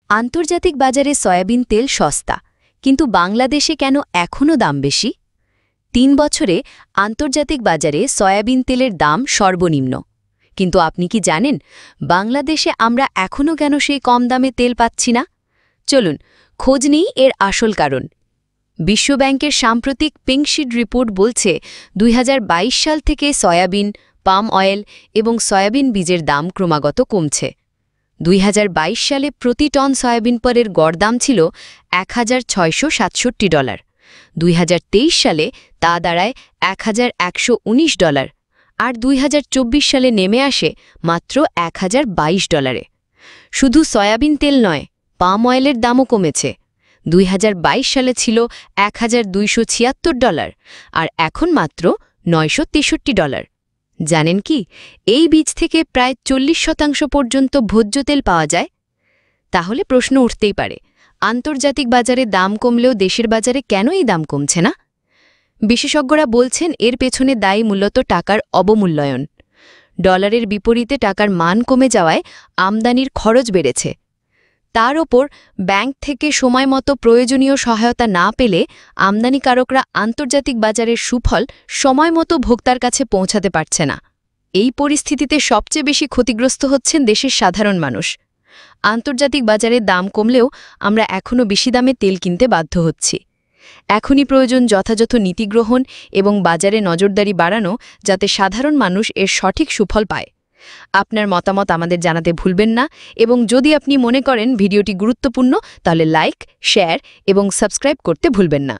আন্তর্জাতিক বাজারে সয়াবিন তেল সস্তা, কিন্তু বাংলাদেশে কেন এখনও দাম বেশি? ৩ বছরে আন্তর্জাতিক বাজারে সয়াবিন তেলের দাম সর্বনিম্ন। কিন্তু আপনি কি জানেন বাংলাদেশে আমরা এখনও কেন সেই কম দামে তেল পাচ্ছি না? চলুন খোঁজ নিই এর আসল কারণ। বিশ্বব্যাংকের সাম্প্রতিক পিঙ্কশিট রিপোর্ট বলছে ২০২২ সাল থেকে সয়াবিন, পাম অয়েল এবং সয়াবিন বীজের দাম ক্রমাগত কমছে। ২০২২ সালে প্রতি টন সয়াবিন পরের গড় দাম ছিল $১,৬৬৭। ২০২৩ সালে তা দাঁড়ায় $১,১১৯, আর ২০২৪ সালে নেমে আসে মাত্র $১,০২২। শুধু সয়াবিন তেল নয়, পাম অয়েলের দামও কমেছে। ২০২২ সালে ছিল $১,২৭৬, আর এখন মাত্র $৯৬৩। জানেন কি, এই বীজ থেকে প্রায় ৪০% পর্যন্ত ভোজ্য তেল পাওয়া যায়। তাহলে প্রশ্ন উঠতেই পারে, আন্তর্জাতিক বাজারে দাম কমলেও দেশের বাজারে কেন এই দাম কমছে না? বিশেষজ্ঞরা বলছেন এর পেছনে দায়ী মূলত টাকার অবমূল্যায়ন। ডলারের বিপরীতে টাকার মান কমে যাওয়ায় আমদানির খরচ বেড়েছে। তার ওপর ব্যাংক থেকে সময়মতো প্রয়োজনীয় সহায়তা না পেলে আমদানিকারকরা আন্তর্জাতিক বাজারের সুফল সময়মতো ভোক্তার কাছে পৌঁছাতে পারছে না। এই পরিস্থিতিতে সবচেয়ে বেশি ক্ষতিগ্রস্ত হচ্ছেন দেশের সাধারণ মানুষ। আন্তর্জাতিক বাজারে দাম কমলেও আমরা এখনও বেশি দামে তেল কিনতে বাধ্য হচ্ছি। এখনই প্রয়োজন যথাযথ নীতি গ্রহণ এবং বাজারে নজরদারি বাড়ানো, যাতে সাধারণ মানুষ এর সঠিক সুফল পায়। আপনার মতামত আমাদের জানাতে ভুলবেন না, এবং যদি আপনি মনে করেন ভিডিওটি গুরুত্বপূর্ণ, তাহলে লাইক, শেয়ার এবং সাবস্ক্রাইব করতে ভুলবেন না।